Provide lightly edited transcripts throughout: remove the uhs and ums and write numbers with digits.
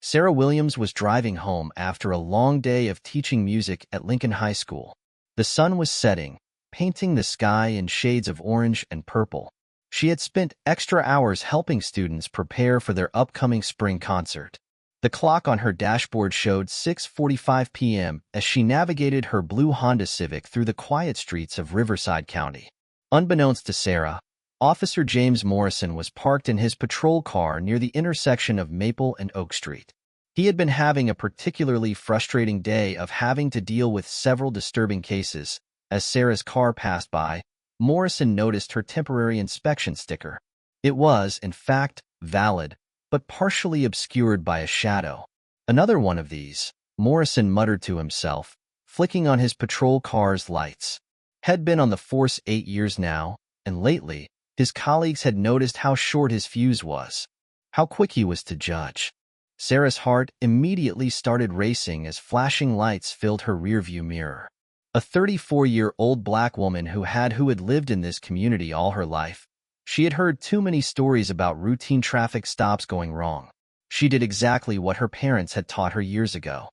Sarah Williams was driving home after a long day of teaching music at Lincoln High School. The sun was setting, painting the sky in shades of orange and purple. She had spent extra hours helping students prepare for their upcoming spring concert. The clock on her dashboard showed 6:45 p.m. as she navigated her blue Honda Civic through the quiet streets of Riverside County. Unbeknownst to Sarah, Officer James Morrison was parked in his patrol car near the intersection of Maple and Oak Street. He had been having a particularly frustrating day of having to deal with several disturbing cases. As Sarah's car passed by, Morrison noticed her temporary inspection sticker. It was, in fact, valid, but partially obscured by a shadow. Another one of these, Morrison muttered to himself, flicking on his patrol car's lights. Had been on the force 8 years now, and lately, his colleagues had noticed how short his fuse was, how quick he was to judge. Sarah's heart immediately started racing as flashing lights filled her rearview mirror. A 34-year-old black woman who had lived in this community all her life. She had heard too many stories about routine traffic stops going wrong. She did exactly what her parents had taught her years ago.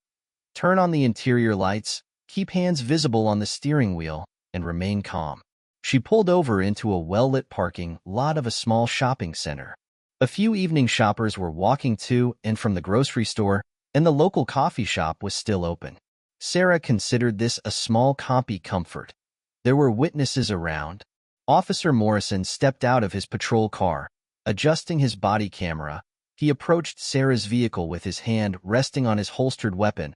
Turn on the interior lights, keep hands visible on the steering wheel, and remain calm. She pulled over into a well-lit parking lot of a small shopping center. A few evening shoppers were walking to and from the grocery store, and the local coffee shop was still open. Sarah considered this a small comfort. There were witnesses around. Officer Morrison stepped out of his patrol car. Adjusting his body camera, he approached Sarah's vehicle with his hand resting on his holstered weapon,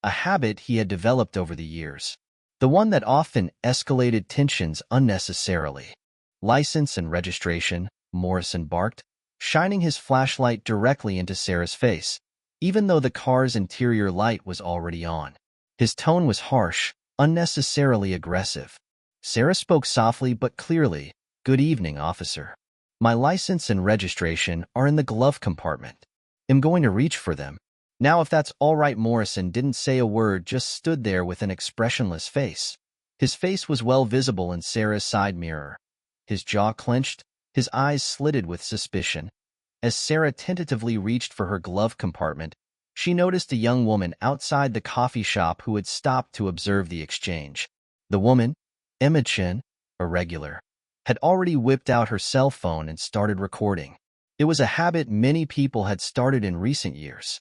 a habit he had developed over the years. The one that often escalated tensions unnecessarily. "License and registration," Morrison barked, shining his flashlight directly into Sarah's face, even though the car's interior light was already on. His tone was harsh, unnecessarily aggressive. Sarah spoke softly but clearly. "Good evening, officer. My license and registration are in the glove compartment. I'm going to reach for them." "Now if that's all right." Morrison didn't say a word, just stood there with an expressionless face. His face was well visible in Sarah's side mirror. His jaw clenched, his eyes slitted with suspicion. As Sarah tentatively reached for her glove compartment, she noticed a young woman outside the coffee shop who had stopped to observe the exchange. The woman, Emma Chen, a regular, had already whipped out her cell phone and started recording. It was a habit many people had started in recent years.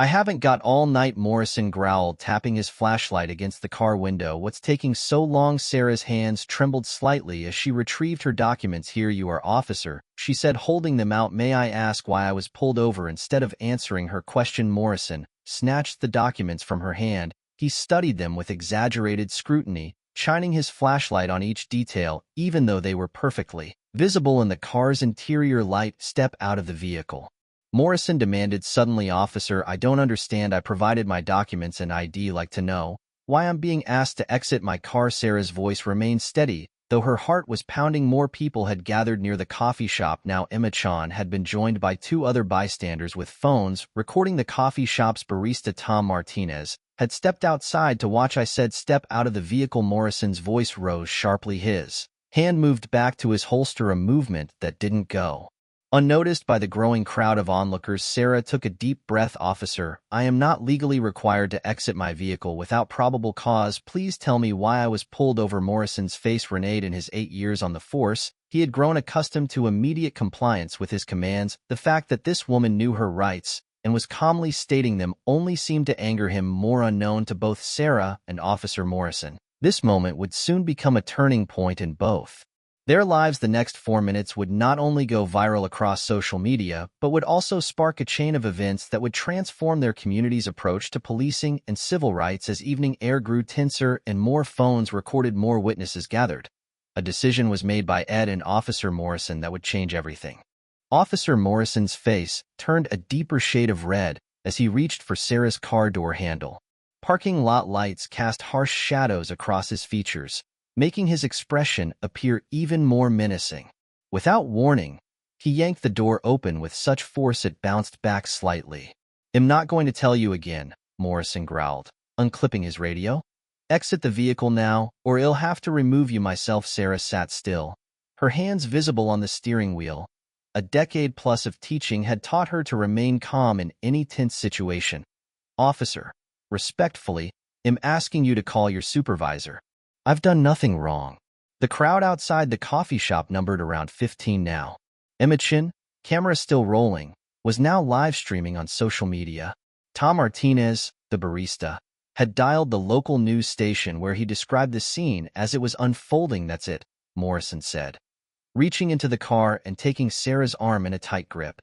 "I haven't got all night," Morrison growled, tapping his flashlight against the car window. "What's taking so long?" Sarah's hands trembled slightly as she retrieved her documents. "Here you are, officer," she said, holding them out. "May I ask why I was pulled over?" Instead of answering her question, Morrison snatched the documents from her hand. He studied them with exaggerated scrutiny, shining his flashlight on each detail, even though they were perfectly visible in the car's interior light. "Step out of the vehicle," Morrison demanded suddenly. "Officer, I don't understand. I provided my documents and ID. Like to know why I'm being asked to exit my car?" Sarah's voice remained steady, though her heart was pounding. More people had gathered near the coffee shop now. Emma Chan had been joined by 2 other bystanders with phones recording. The coffee shop's barista, Tom Martinez, had stepped outside to watch. "I said step out of the vehicle." Morrison's voice rose sharply. His hand moved back to his holster, a movement that didn't go unnoticed by the growing crowd of onlookers. Sarah took a deep breath. "Officer, I am not legally required to exit my vehicle without probable cause. Please tell me why I was pulled over." Morrison's face reneged. In his 8 years on the force, he had grown accustomed to immediate compliance with his commands. The fact that this woman knew her rights and was calmly stating them only seemed to anger him more. Unknown to both Sarah and Officer Morrison, this moment would soon become a turning point in both their lives. The next 4 minutes would not only go viral across social media, but would also spark a chain of events that would transform their community's approach to policing and civil rights. As evening air grew tenser and more phones recorded, more witnesses gathered, a decision was made by Ed and Officer Morrison that would change everything. Officer Morrison's face turned a deeper shade of red as he reached for Sarah's car door handle. Parking lot lights cast harsh shadows across his features, making his expression appear even more menacing. Without warning, he yanked the door open with such force it bounced back slightly. "I'm not going to tell you again," Morrison growled, unclipping his radio. "Exit the vehicle now, or I'll have to remove you myself." Sarah sat still, her hands visible on the steering wheel, A decade plus of teaching had taught her to remain calm in any tense situation. "Officer, respectfully, am asking you to call your supervisor. I've done nothing wrong." The crowd outside the coffee shop numbered around 15 now. Imogen, camera still rolling, was now live streaming on social media. Tom Martinez, the barista, had dialed the local news station where he described the scene as it was unfolding. "That's it," Morrison said, reaching into the car and taking Sarah's arm in a tight grip.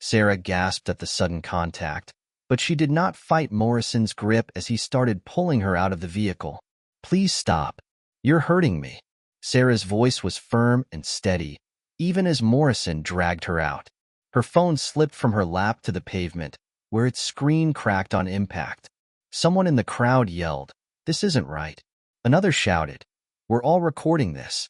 Sarah gasped at the sudden contact, but she did not fight Morrison's grip as he started pulling her out of the vehicle. "Please stop. You're hurting me." Sarah's voice was firm and steady, even as Morrison dragged her out. Her phone slipped from her lap to the pavement, where its screen cracked on impact. Someone in the crowd yelled, "This isn't right." Another shouted, "We're all recording this."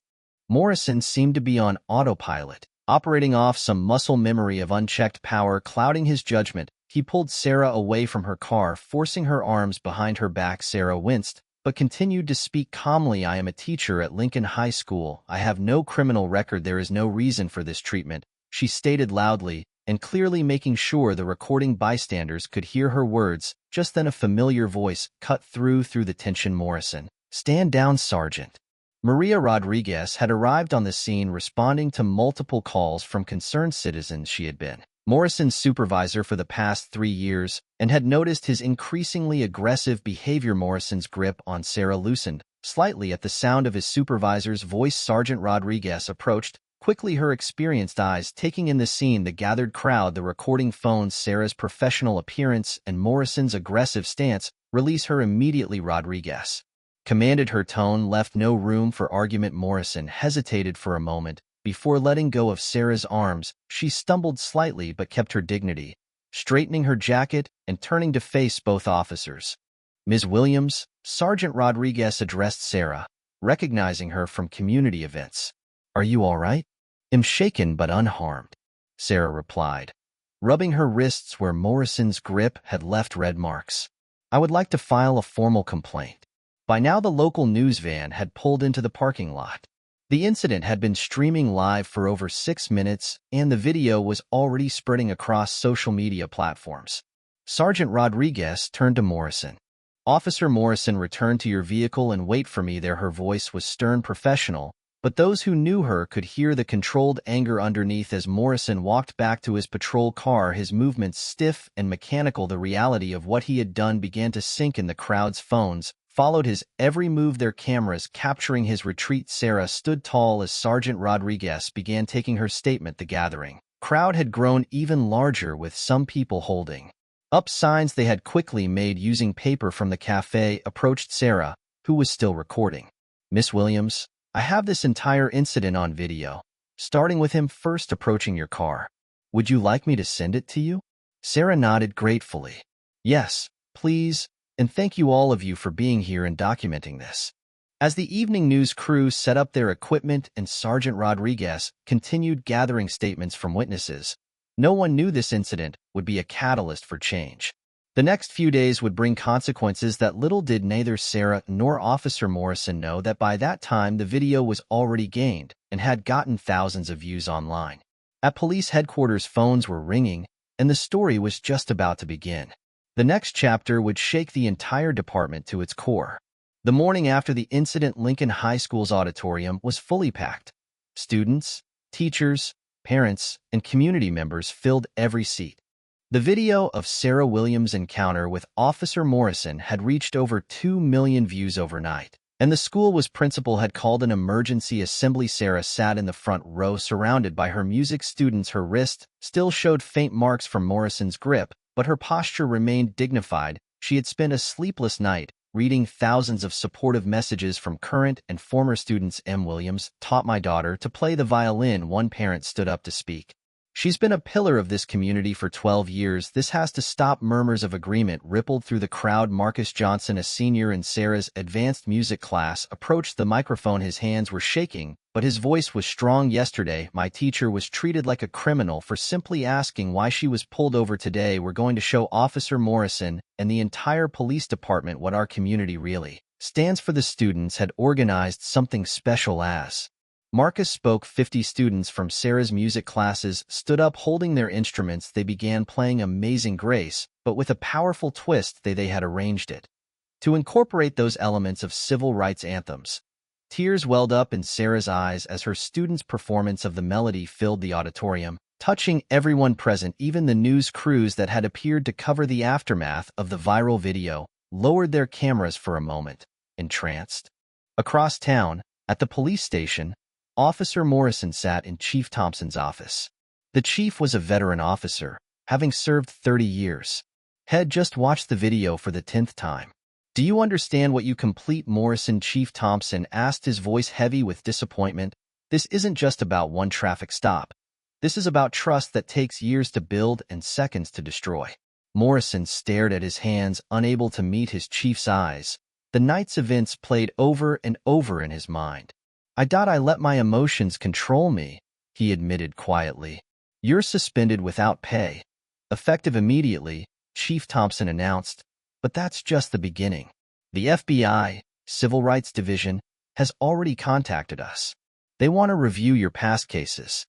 Morrison seemed to be on autopilot, operating off some muscle memory of unchecked power clouding his judgment. He pulled Sarah away from her car, forcing her arms behind her back. Sarah winced, but continued to speak calmly. "I am a teacher at Lincoln High School. I have no criminal record. There is no reason for this treatment," she stated loudly and clearly, making sure the recording bystanders could hear her words. Just then a familiar voice cut through the tension. "Morrison, stand down, Sergeant." Maria Rodriguez had arrived on the scene, responding to multiple calls from concerned citizens. She had been Morrison's supervisor for the past 3 years and had noticed his increasingly aggressive behavior. Morrison's grip on Sarah loosened slightly at the sound of his supervisor's voice. Sergeant Rodriguez approached, quickly, her experienced eyes taking in the scene, the gathered crowd, the recording phones, Sarah's professional appearance, and Morrison's aggressive stance. "Release her immediately," Rodriguez commanded. Her tone left no room for argument. Morrison hesitated for a moment before letting go of Sarah's arms. She stumbled slightly but kept her dignity, straightening her jacket and turning to face both officers. "Ms. Williams," Sergeant Rodriguez addressed Sarah, recognizing her from community events. "Are you all right?" "I'm shaken but unharmed," Sarah replied, rubbing her wrists where Morrison's grip had left red marks. "I would like to file a formal complaint." By now the local news van had pulled into the parking lot. The incident had been streaming live for over 6 minutes, and the video was already spreading across social media platforms. Sergeant Rodriguez turned to Morrison. "Officer Morrison, return to your vehicle and wait for me there." Her voice was stern, professional, but those who knew her could hear the controlled anger underneath as Morrison walked back to his patrol car, his movements stiff and mechanical. The reality of what he had done began to sink in. The crowd's phones followed his every move, their cameras capturing his retreat. Sarah stood tall as Sergeant Rodriguez began taking her statement. The gathering crowd had grown even larger, with some people holding up signs they had quickly made using paper from the cafe. Approached Sarah, who was still recording. "Miss Williams, I have this entire incident on video, starting with him first approaching your car. Would you like me to send it to you?" Sarah nodded gratefully. "Yes, please, and thank you all of you for being here and documenting this." As the evening news crew set up their equipment and Sergeant Rodriguez continued gathering statements from witnesses, no one knew this incident would be a catalyst for change. The next few days would bring consequences that little did neither Sarah nor Officer Morrison know that by that time the video was already gained and had gotten thousands of views online. At police headquarters, phones were ringing, and the story was just about to begin. The next chapter would shake the entire department to its core. The morning after the incident, Lincoln High School's auditorium was fully packed. Students, teachers, parents, and community members filled every seat. The video of Sarah Williams' encounter with Officer Morrison had reached over 2 million views overnight, and the school's principal had called an emergency assembly. Sarah sat in the front row surrounded by her music students. Her wrist still showed faint marks from Morrison's grip, but her posture remained dignified. She had spent a sleepless night reading thousands of supportive messages from current and former students. "M. Williams taught my daughter to play the violin," one parent stood up to speak. "She's been a pillar of this community for 12 years. This has to stop." Murmurs of agreement rippled through the crowd. Marcus Johnson, a senior in Sarah's advanced music class, approached the microphone. His hands were shaking, but his voice was strong. "Yesterday, my teacher was treated like a criminal for simply asking why she was pulled over. Today, we're going to show Officer Morrison and the entire police department what our community really stands for." The students had organized something special as Marcus spoke. 50 students from Sarah's music classes stood up holding their instruments. They began playing Amazing Grace, but with a powerful twist they had arranged it to incorporate those elements of civil rights anthems. Tears welled up in Sarah's eyes as her students' performance of the melody filled the auditorium, touching everyone present. Even the news crews that had appeared to cover the aftermath of the viral video lowered their cameras for a moment, entranced. Across town, at the police station, Officer Morrison sat in Chief Thompson's office. The chief was a veteran officer, having served 30 years. Had just watched the video for the 10th time. "Do you understand what you complete, Morrison?" Chief Thompson asked, his voice heavy with disappointment. "This isn't just about one traffic stop. This is about trust that takes years to build and seconds to destroy." Morrison stared at his hands, unable to meet his chief's eyes. The night's events played over and over in his mind. I let my emotions control me," he admitted quietly. "You're suspended without pay. Effective immediately," Chief Thompson announced. "But that's just the beginning. The FBI, Civil Rights Division, has already contacted us. They want to review your past cases."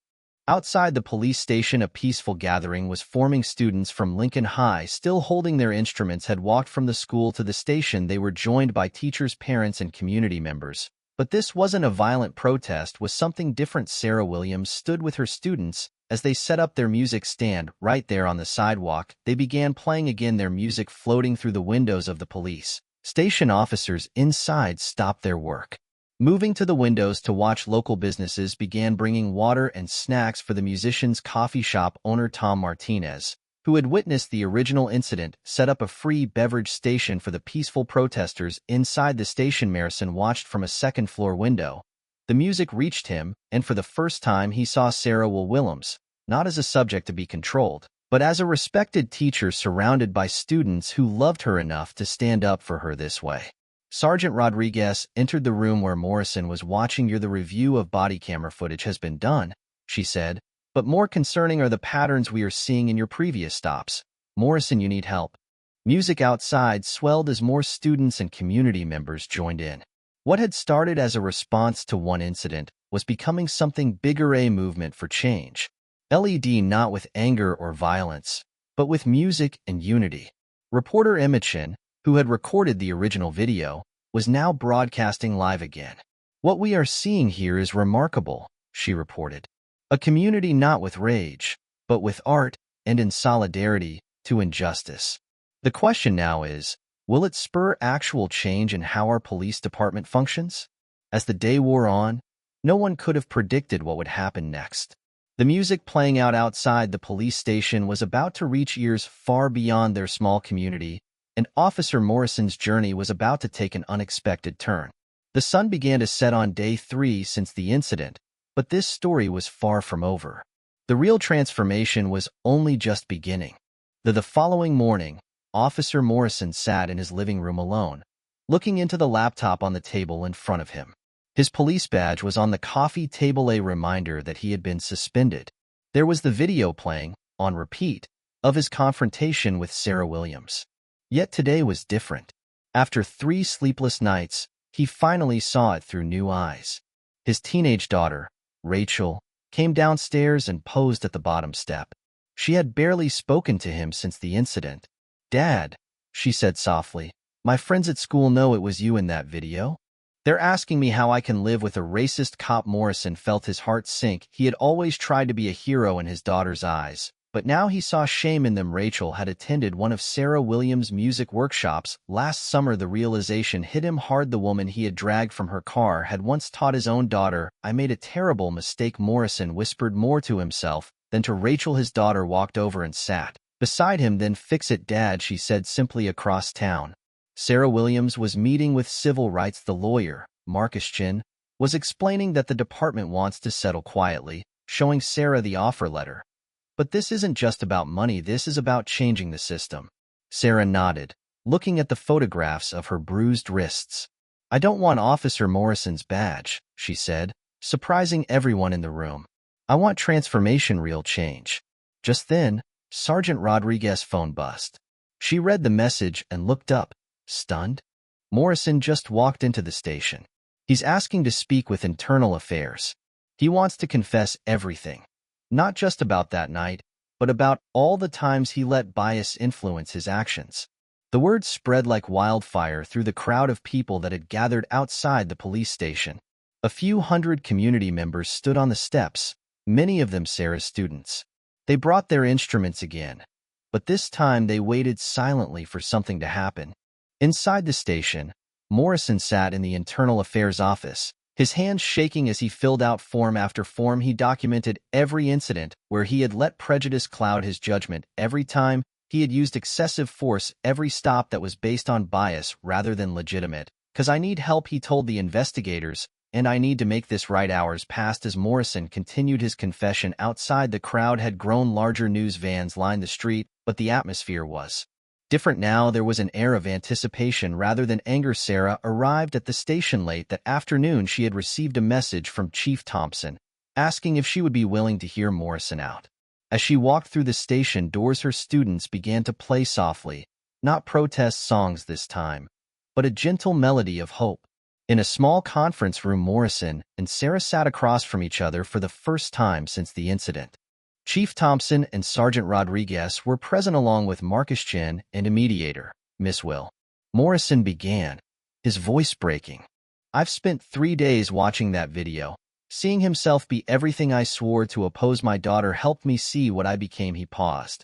Outside the police station, a peaceful gathering was forming. Students from Lincoln High, still holding their instruments, had walked from the school to the station. They were joined by teachers, parents, and community members. But this wasn't a violent protest, was something different. Sarah Williams stood with her students as they set up their music stand right there on the sidewalk. They began playing again, their music floating through the windows of the police station. Officers inside stopped their work, moving to the windows to watch. Local businesses began bringing water and snacks for the musicians. Coffee shop owner Tom Martinez, who had witnessed the original incident, set up a free beverage station for the peaceful protesters inside the station. Morrison watched from a second-floor window. The music reached him, and for the first time he saw Sarah Williams, not as a subject to be controlled, but as a respected teacher surrounded by students who loved her enough to stand up for her this way. Sergeant Rodriguez entered the room where Morrison was watching. "The review of body camera footage has been done," she said. "But more concerning are the patterns we are seeing in your previous stops. Morrison, you need help." Music outside swelled as more students and community members joined in. What had started as a response to one incident was becoming something bigger, a movement for change. LED, not with anger or violence, but with music and unity. Reporter Imogen, who had recorded the original video, was now broadcasting live again. "What we are seeing here is remarkable," she reported. "A community not with rage, but with art and in solidarity to injustice. The question now is, will it spur actual change in how our police department functions?" As the day wore on, no one could have predicted what would happen next. The music playing out outside the police station was about to reach ears far beyond their small community, and Officer Morrison's journey was about to take an unexpected turn. The sun began to set on day 3 since the incident, but this story was far from over. The real transformation was only just beginning. The following morning, Officer Morrison sat in his living room alone, looking into the laptop on the table in front of him. His police badge was on the coffee table, a reminder that he had been suspended. There was the video playing, on repeat, of his confrontation with Sarah Williams. Yet today was different. After 3 sleepless nights, he finally saw it through new eyes. His teenage daughter, Rachel, came downstairs and posed at the bottom step. She had barely spoken to him since the incident. "Dad," she said softly, "my friends at school know it was you in that video. They're asking me how I can live with a racist cop." Morrison felt his heart sink. He had always tried to be a hero in his daughter's eyes, but now he saw shame in them. Rachel had attended one of Sarah Williams' music workshops last summer. The realization hit him hard. The woman he had dragged from her car had once taught his own daughter, "I made a terrible mistake." Morrison whispered more to himself than to Rachel. His daughter walked over and sat beside him. "Then fix it, Dad," she said simply. Across town, Sarah Williams was meeting with civil rights. The lawyer, Marcus Chin, was explaining that the department wants to settle quietly, showing Sarah the offer letter. "But this isn't just about money, this is about changing the system." Sarah nodded, looking at the photographs of her bruised wrists. "I don't want Officer Morrison's badge," she said, surprising everyone in the room. "I want transformation, real change." Just then, Sergeant Rodriguez's phone buzzed. She read the message and looked up, stunned. "Morrison just walked into the station. He's asking to speak with Internal Affairs." He wants to confess everything, not just about that night, but about all the times he let bias influence his actions. The word spread like wildfire through the crowd of people that had gathered outside the police station. A few hundred community members stood on the steps, many of them Sarah's students. They brought their instruments again, but this time they waited silently for something to happen. Inside the station, Morrison sat in the Internal Affairs office, his hands shaking as he filled out form after form. He documented every incident where he had let prejudice cloud his judgment, every time he had used excessive force, every stop that was based on bias rather than legitimate. "'Cause I need help," he told the investigators, "and I need to make this right." Hours passed as Morrison continued his confession. Outside, the crowd had grown larger. News vans lined the street, but the atmosphere was different now. There was an air of anticipation rather than anger. Sarah arrived at the station late that afternoon. She had received a message from Chief Thompson, asking if she would be willing to hear Morrison out. As she walked through the station doors, her students began to play softly, not protest songs this time, but a gentle melody of hope. In a small conference room, Morrison and Sarah sat across from each other for the first time since the incident. Chief Thompson and Sergeant Rodriguez were present along with Marcus Chen and a mediator, Miss Will. Morrison began, his voice breaking. "I've spent 3 days watching that video. Seeing himself be everything I swore to oppose. My daughter helped me see what I became." He paused,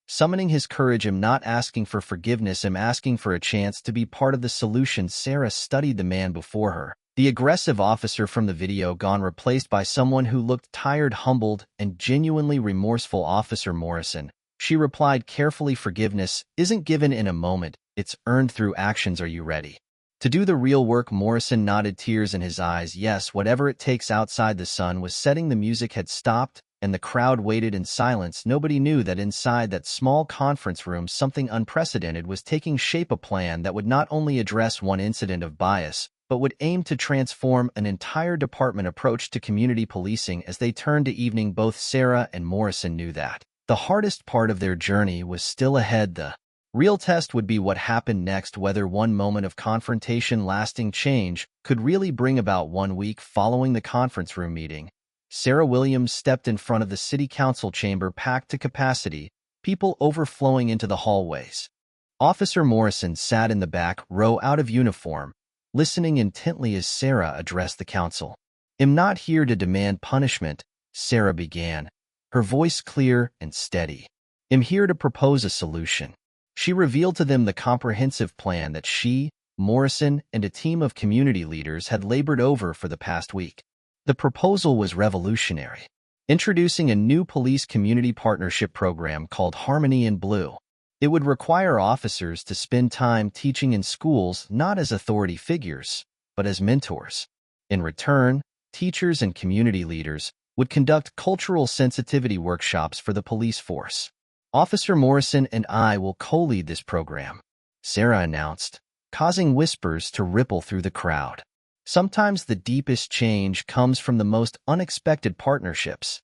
summoning his courage. "I'm not asking for forgiveness. I'm asking for a chance to be part of the solution." Sarah studied the man before her, the aggressive officer from the video gone, replaced by someone who looked tired, humbled, and genuinely remorseful. "Officer Morrison," she replied carefully, "forgiveness isn't given in a moment. It's earned through actions. Are you ready to do the real work?" Morrison nodded, tears in his eyes. "Yes, whatever it takes." Outside, the sun was setting. The music had stopped, and the crowd waited in silence. Nobody knew that inside that small conference room something unprecedented was taking shape, a plan that would not only address one incident of bias, but would aim to transform an entire department approach to community policing. As they turned to evening, both Sarah and Morrison knew that the hardest part of their journey was still ahead. The real test would be what happened next, whether one moment of confrontation, lasting change, could really bring about. 1 week following the conference room meeting, Sarah Williams stepped in front of the city council chamber, packed to capacity, people overflowing into the hallways. Officer Morrison sat in the back row, out of uniform, listening intently as Sarah addressed the council. "I'm not here to demand punishment," Sarah began, her voice clear and steady. "I'm here to propose a solution." She revealed to them the comprehensive plan that she, Morrison, and a team of community leaders had labored over for the past week. The proposal was revolutionary, introducing a new police community partnership program called Harmony in Blue. It would require officers to spend time teaching in schools not as authority figures, but as mentors. In return, teachers and community leaders would conduct cultural sensitivity workshops for the police force. "Officer Morrison and I will co-lead this program," Sarah announced, causing whispers to ripple through the crowd. Sometimes the deepest change comes from the most unexpected partnerships.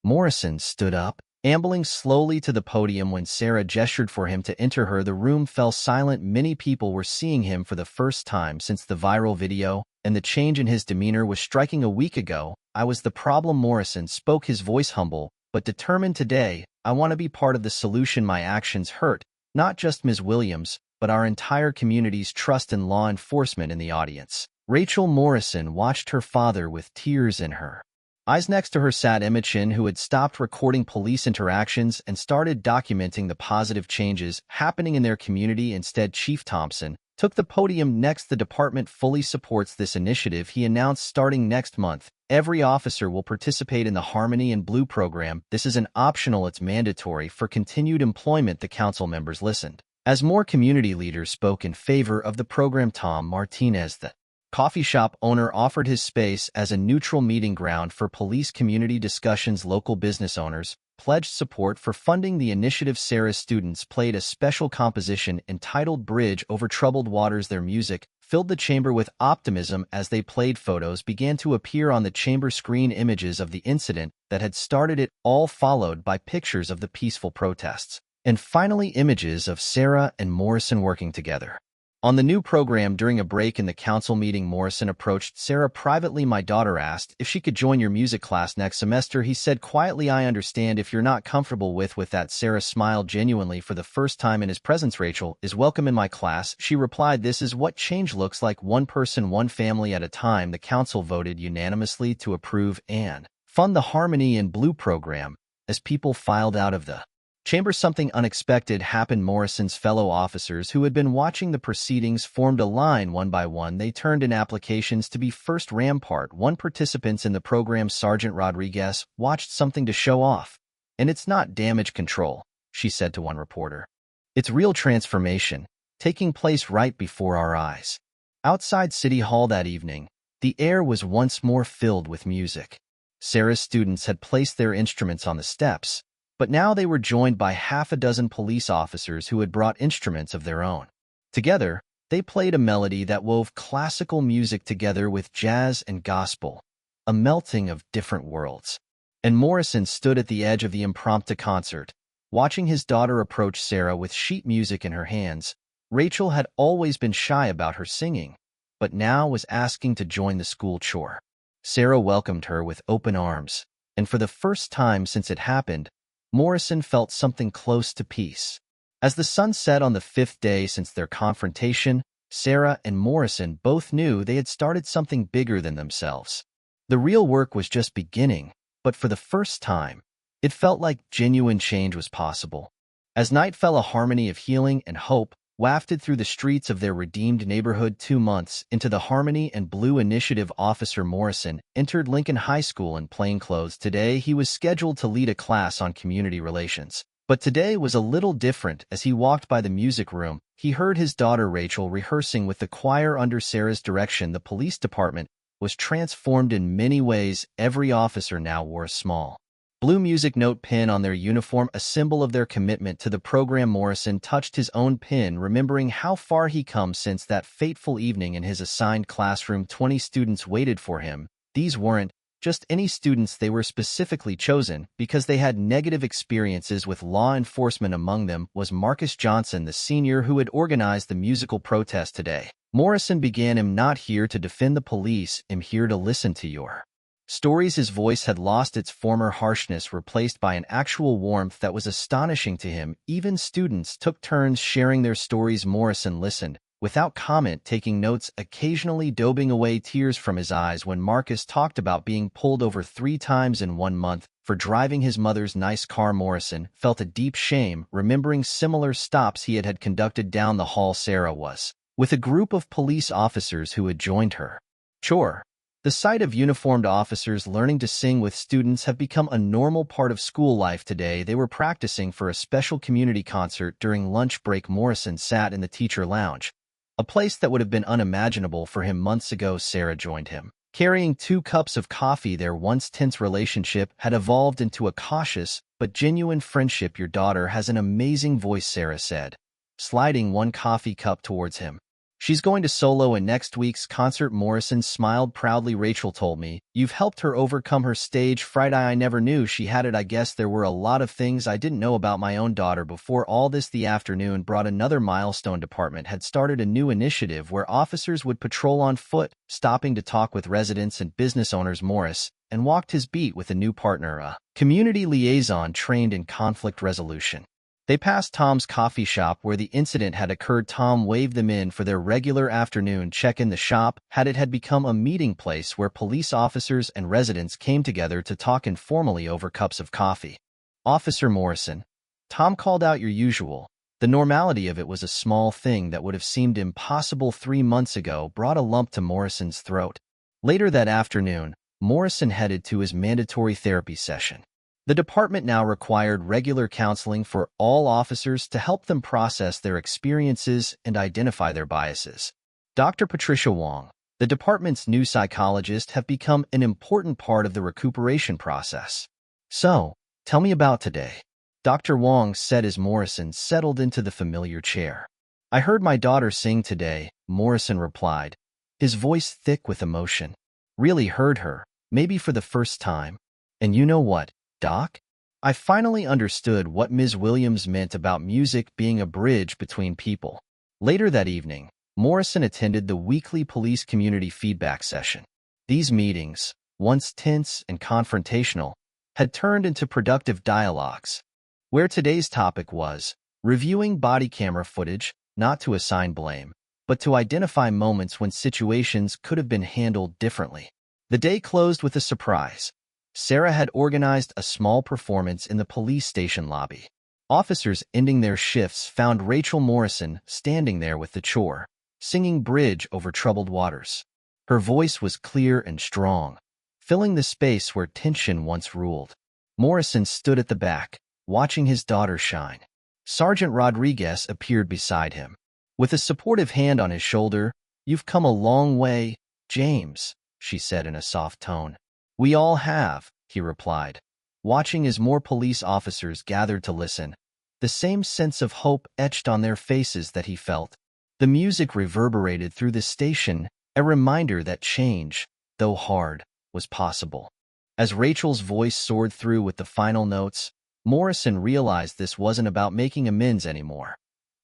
Morrison stood up, ambling slowly to the podium. When Sarah gestured for him to enter the room fell silent. Many people were seeing him for the first time since the viral video, and the change in his demeanor was striking. "A week ago, I was the problem," Morrison spoke, his voice humble but determined. "Today, I want to be part of the solution. My actions hurt not just Ms. Williams, but our entire community's trust in law enforcement." In the audience, Rachel Morrison watched her father with tears in her eyes. Next to her sat Imogen, who had stopped recording police interactions and started documenting the positive changes happening in their community. Instead, Chief Thompson took the podium next. "The department fully supports this initiative," he announced. "Starting next month, every officer will participate in the Harmony in Blue program. This isn't optional, it's mandatory for continued employment." The council members listened as more community leaders spoke in favor of the program. Tom Martinez, the coffee shop owner, offered his space as a neutral meeting ground for police community discussions. Local business owners pledged support for funding the initiative. Sarah's students played a special composition entitled "Bridge Over Troubled Waters." Their music filled the chamber with optimism as they played. Photos began to appear on the chamber screen, images of the incident that had started it all, followed by pictures of the peaceful protests, and finally images of Sarah and Morrison working together. On the new program, during a break in the council meeting, Morrison approached Sarah privately. "My daughter asked if she could join your music class next semester," he said quietly. "I understand if you're not comfortable with that." Sarah smiled genuinely for the first time in his presence. "Rachel is welcome in my class," she replied. "This is what change looks like, one person, one family at a time." The council voted unanimously to approve and fund the Harmony in Blue program. As people filed out of the chamber, something unexpected happened. Morrison's fellow officers who had been watching the proceedings formed a line. One by one, they turned in applications to be first rampart. One participants in the program, Sergeant Rodriguez, watched something to show off. "And it's not damage control," she said to one reporter. "It's real transformation, taking place right before our eyes." Outside City Hall that evening, the air was once more filled with music. Sarah's students had placed their instruments on the steps, but now they were joined by half a dozen police officers who had brought instruments of their own. Together, they played a melody that wove classical music together with jazz and gospel, a melting of different worlds. And Morrison stood at the edge of the impromptu concert, watching his daughter approach Sarah with sheet music in her hands. Rachel had always been shy about her singing, but now was asking to join the school chore. Sarah welcomed her with open arms, and for the first time since it happened, Morrison felt something close to peace. As the sun set on the 5th day since their confrontation, Sarah and Morrison both knew they had started something bigger than themselves. The real work was just beginning, but for the first time, it felt like genuine change was possible. As night fell, a harmony of healing and hope wafted through the streets of their redeemed neighborhood. 2 months into the Harmony and Blue initiative, Officer Morrison entered Lincoln High School in plain clothes. Today, he was scheduled to lead a class on community relations. But today was a little different. As he walked by the music room, he heard his daughter Rachel rehearsing with the choir under Sarah's direction. The police department was transformed in many ways. Every officer now wore a small blue music note pin on their uniform, a symbol of their commitment to the program. Morrison touched his own pin, remembering how far he come since that fateful evening in his assigned classroom. 20 students waited for him. These weren't just any students, they were specifically chosen because they had negative experiences with law enforcement. Among them was Marcus Johnson, the senior who had organized the musical protest today. Morrison began, "I'm not here to defend the police, I'm here to listen to your stories." His voice had lost its former harshness, replaced by an actual warmth that was astonishing to him. Even students took turns sharing their stories. Morrison listened, without comment, taking notes, occasionally daubing away tears from his eyes. When Marcus talked about being pulled over 3 times in 1 month for driving his mother's nice car, Morrison felt a deep shame, remembering similar stops he had conducted. Down the hall, Sarah was with a group of police officers who had joined her chore. The sight of uniformed officers learning to sing with students have become a normal part of school life today. They were practicing for a special community concert. During lunch break, Morrison sat in the teacher lounge, a place that would have been unimaginable for him months ago. Sarah joined him, carrying 2 cups of coffee. Their once tense relationship had evolved into a cautious but genuine friendship. "Your daughter has an amazing voice," Sarah said, sliding 1 coffee cup towards him. "She's going to solo in next week's concert." Morrison smiled proudly. "Rachel told me you've helped her overcome her stage fright. I never knew she had it. I guess there were a lot of things I didn't know about my own daughter before all this." The afternoon brought another milestone. Department had started a new initiative where officers would patrol on foot, stopping to talk with residents and business owners. Morris and walked his beat with a new partner, a community liaison trained in conflict resolution. They passed Tom's coffee shop where the incident had occurred. Tom waved them in for their regular afternoon check-in. The shop had become a meeting place where police officers and residents came together to talk informally over cups of coffee. "Officer Morrison," Tom called out, "your usual." The normality of it was a small thing that would have seemed impossible 3 months ago brought a lump to Morrison's throat. Later that afternoon, Morrison headed to his mandatory therapy session. The department now required regular counseling for all officers to help them process their experiences and identify their biases. Dr. Patricia Wong, the department's new psychologist, have become an important part of the recuperation process. "So, tell me about today," Dr. Wong said as Morrison settled into the familiar chair. "I heard my daughter sing today," Morrison replied, his voice thick with emotion. "Really heard her, maybe for the first time. And you know what, Doc? I finally understood what Ms. Williams meant about music being a bridge between people." Later that evening, Morrison attended the weekly police community feedback session. These meetings, once tense and confrontational, had turned into productive dialogues, where today's topic was reviewing body camera footage, not to assign blame, but to identify moments when situations could have been handled differently. The day closed with a surprise. Sarah had organized a small performance in the police station lobby. Officers ending their shifts found Rachel Morrison standing there with the chore, singing Bridge Over Troubled Waters. Her voice was clear and strong, filling the space where tension once ruled. Morrison stood at the back, watching his daughter shine. Sergeant Rodriguez appeared beside him. With a supportive hand on his shoulder, "You've come a long way, James," she said in a soft tone. "We all have," he replied, watching as more police officers gathered to listen, the same sense of hope etched on their faces that he felt. The music reverberated through the station, a reminder that change, though hard, was possible. As Rachel's voice soared through with the final notes, Morrison realized this wasn't about making amends anymore.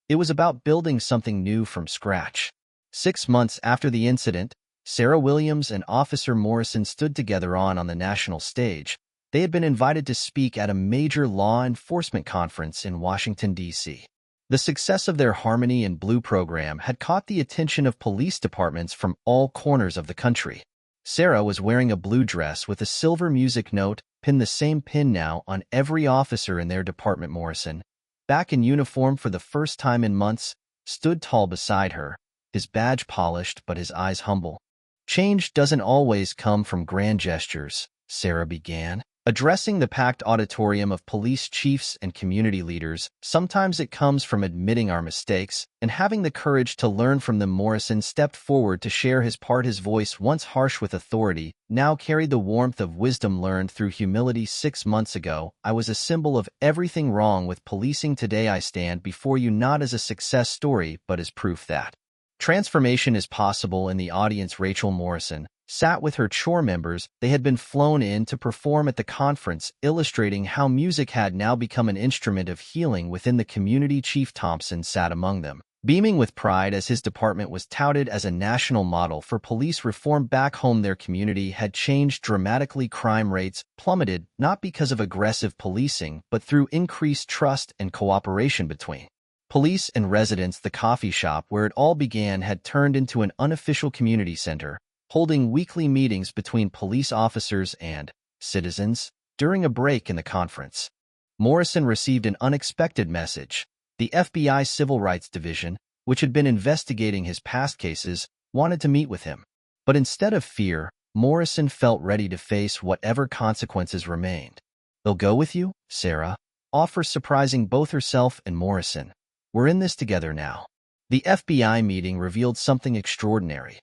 It was about building something new from scratch. 6 months after the incident, Sarah Williams and Officer Morrison stood together on the national stage. They had been invited to speak at a major law enforcement conference in Washington, D.C. The success of their Harmony in Blue program had caught the attention of police departments from all corners of the country. Sarah was wearing a blue dress with a silver music note, pinned the same pin now on every officer in their department. Morrison, back in uniform for the first time in months, stood tall beside her, his badge polished but his eyes humble. "Change doesn't always come from grand gestures," Sarah began, addressing the packed auditorium of police chiefs and community leaders. "Sometimes it comes from admitting our mistakes and having the courage to learn from them." Morrison stepped forward to share his part. His voice, once harsh with authority, now carried the warmth of wisdom learned through humility. 6 months ago, I was a symbol of everything wrong with policing. Today I stand before you not as a success story, but as proof that transformation is possible." In the audience, Rachel Morrison sat with her chore members. They had been flown in to perform at the conference, illustrating how music had now become an instrument of healing within the community. Chief Thompson sat among them, beaming with pride as his department was touted as a national model for police reform. Back home, their community had changed dramatically. Crime rates plummeted, not because of aggressive policing, but through increased trust and cooperation between police and residents. The coffee shop where it all began had turned into an unofficial community center, holding weekly meetings between police officers and citizens. During a break in the conference, Morrison received an unexpected message. The FBI Civil Rights Division, which had been investigating his past cases, wanted to meet with him. But instead of fear, Morrison felt ready to face whatever consequences remained. "They'll go with you?" Sarah offered, surprising both herself and Morrison. "We're in this together now." The FBI meeting revealed something extraordinary.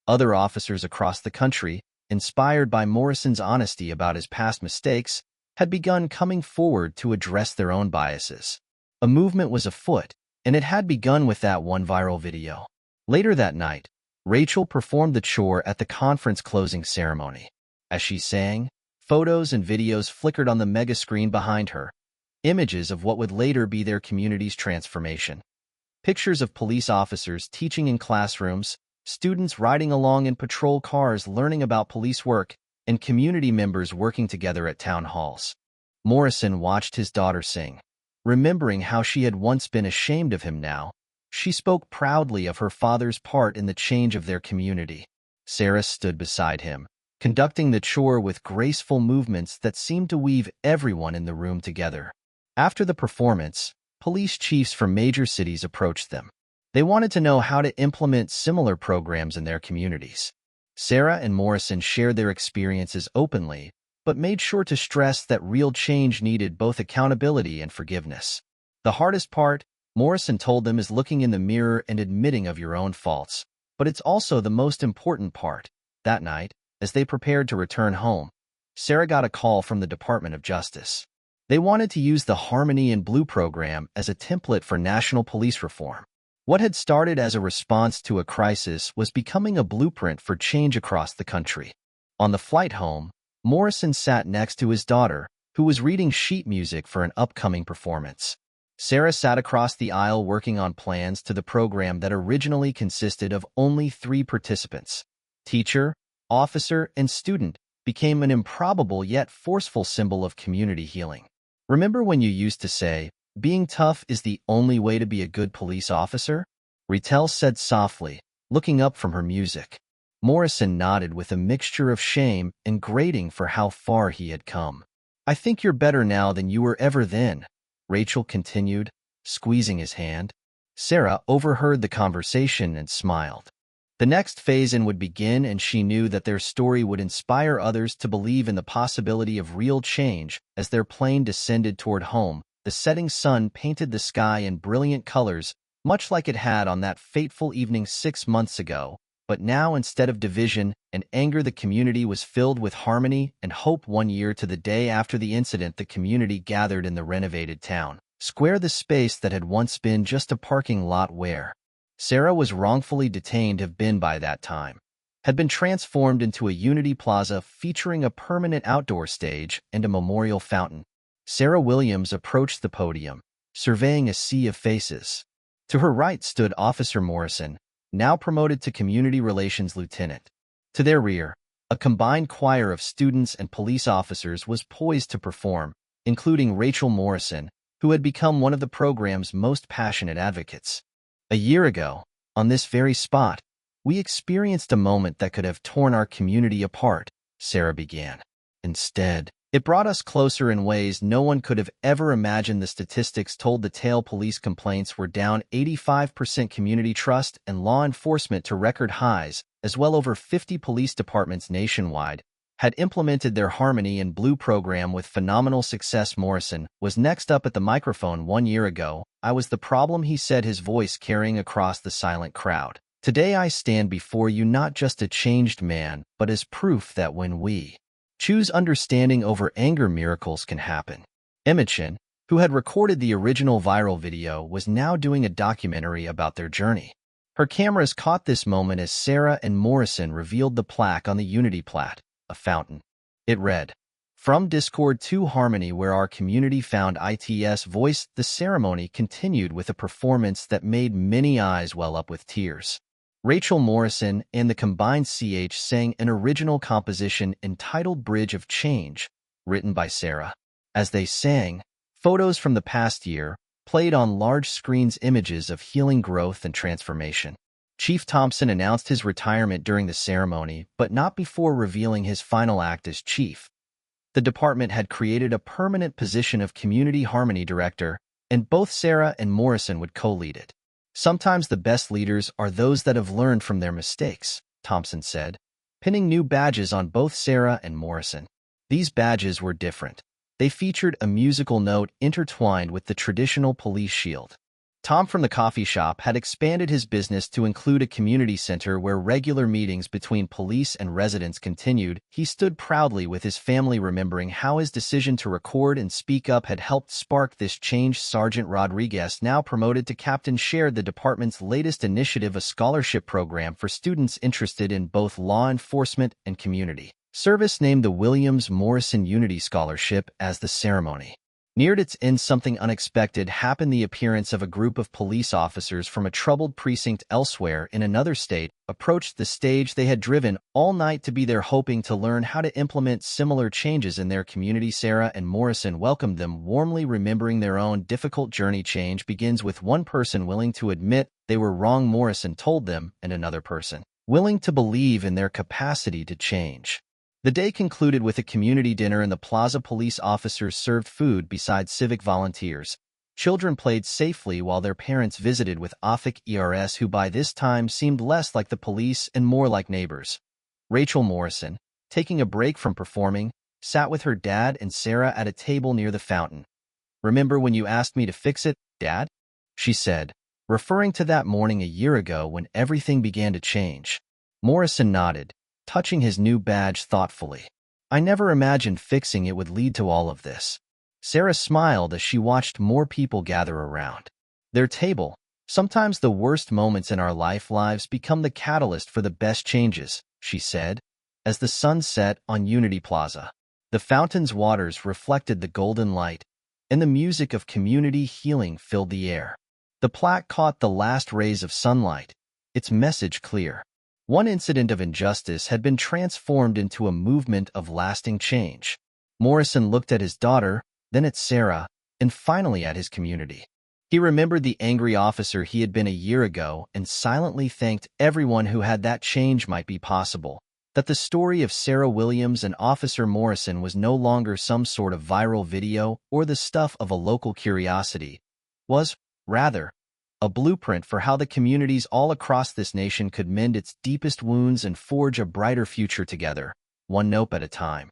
Other officers across the country, inspired by Morrison's honesty about his past mistakes, had begun coming forward to address their own biases. A movement was afoot, and it had begun with that one viral video. Later that night, Rachel performed the chore at the conference closing ceremony. As she sang, photos and videos flickered on the mega screen behind her, images of what would later be their community's transformation. Pictures of police officers teaching in classrooms, students riding along in patrol cars learning about police work, and community members working together at town halls. Morrison watched his daughter sing. Remembering how she had once been ashamed of him, now she spoke proudly of her father's part in the change of their community. Sarah stood beside him, conducting the chore with graceful movements that seemed to weave everyone in the room together. After the performance, police chiefs from major cities approached them. They wanted to know how to implement similar programs in their communities. Sarah and Morrison shared their experiences openly, but made sure to stress that real change needed both accountability and forgiveness. "The hardest part," Morrison told them, "is looking in the mirror and admitting of your own faults. But it's also the most important part." That night, as they prepared to return home, Sarah got a call from the Department of Justice. They wanted to use the Harmony in Blue program as a template for national police reform. What had started as a response to a crisis was becoming a blueprint for change across the country. On the flight home, Morrison sat next to his daughter, who was reading sheet music for an upcoming performance. Sarah sat across the aisle working on plans to the program that originally consisted of only 3 participants. Teacher, officer, and student became an improbable yet forceful symbol of community healing. Remember when you used to say, "Being tough is the only way to be a good police officer?" Retail said softly, looking up from her music. Morrison nodded with a mixture of shame and grating for how far he had come. "I think you're better now than you were ever then," Rachel continued, squeezing his hand. Sarah overheard the conversation and smiled. The next phase-in would begin, and she knew that their story would inspire others to believe in the possibility of real change. As their plane descended toward home, the setting sun painted the sky in brilliant colors, much like it had on that fateful evening 6 months ago. But now, instead of division and anger, the community was filled with harmony and hope. 1 year to the day after the incident, the community gathered in the renovated town square, the space that had once been just a parking lot where Sarah was wrongfully detained have been by that time, had been transformed into a Unity Plaza featuring a permanent outdoor stage and a memorial fountain. Sarah Williams approached the podium, surveying a sea of faces. To her right stood Officer Morrison, now promoted to Community Relations Lieutenant. To their rear, a combined choir of students and police officers was poised to perform, including Rachel Morrison, who had become one of the program's most passionate advocates. "A year ago, on this very spot, we experienced a moment that could have torn our community apart," Sarah began. "Instead, it brought us closer in ways no one could have ever imagined." The statistics told the tale. Police complaints were down 85%, community trust and law enforcement to record highs, as well. Over 50 police departments nationwide had implemented their Harmony and Blue program with phenomenal success. Morrison was next up at the microphone. "1 year ago, I was the problem," he said, his voice carrying across the silent crowd. "Today I stand before you not just a changed man, but as proof that when we choose understanding over anger, miracles can happen." Imogen, who had recorded the original viral video, was now doing a documentary about their journey. Her cameras caught this moment as Sarah and Morrison revealed the plaque on the Unity Plat, a fountain. It read, "From Discord to Harmony, where our community found its voice." The ceremony continued with a performance that made many eyes well up with tears. Rachel Morrison and the combined CH sang an original composition entitled Bridge of Change, written by Sarah. As they sang, photos from the past year played on large screens, images of healing, growth, and transformation. Chief Thompson announced his retirement during the ceremony, but not before revealing his final act as chief. The department had created a permanent position of Community Harmony Director, and both Sarah and Morrison would co-lead it. "Sometimes the best leaders are those that have learned from their mistakes," Thompson said, pinning new badges on both Sarah and Morrison. These badges were different. They featured a musical note intertwined with the traditional police shield. Tom from the coffee shop had expanded his business to include a community center where regular meetings between police and residents continued. He stood proudly with his family, remembering how his decision to record and speak up had helped spark this change. Sergeant Rodriguez, now promoted to captain, shared the department's latest initiative, a scholarship program for students interested in both law enforcement and community service, named the Williams Morrison Unity Scholarship. As the ceremony neared its end, something unexpected happened. The appearance of a group of police officers from a troubled precinct elsewhere in another state approached the stage. They had driven all night to be there, hoping to learn how to implement similar changes in their community. Sarah and Morrison welcomed them warmly, remembering their own difficult journey. "Change begins with one person willing to admit they were wrong," Morrison told them, "and another person willing to believe in their capacity to change." The day concluded with a community dinner in the plaza. Police officers served food beside civic volunteers. Children played safely while their parents visited with Afik ERS, who by this time seemed less like the police and more like neighbors. Rachel Morrison, taking a break from performing, sat with her dad and Sarah at a table near the fountain. "Remember when you asked me to fix it, Dad?" she said, referring to that morning a year ago when everything began to change. Morrison nodded, touching his new badge thoughtfully. "I never imagined fixing it would lead to all of this." Sarah smiled as she watched more people gather around their table. "Sometimes the worst moments in our lives become the catalyst for the best changes," she said, as the sun set on Unity Plaza. The fountain's waters reflected the golden light, and the music of community healing filled the air. The plaque caught the last rays of sunlight, its message clear. One incident of injustice had been transformed into a movement of lasting change. Morrison looked at his daughter, then at Sarah, and finally at his community. He remembered the angry officer he had been a year ago and silently thanked everyone who had that change might be possible. That the story of Sarah Williams and Officer Morrison was no longer some sort of viral video or the stuff of a local curiosity, was, rather, a blueprint for how the communities all across this nation could mend its deepest wounds and forge a brighter future together, one nope at a time.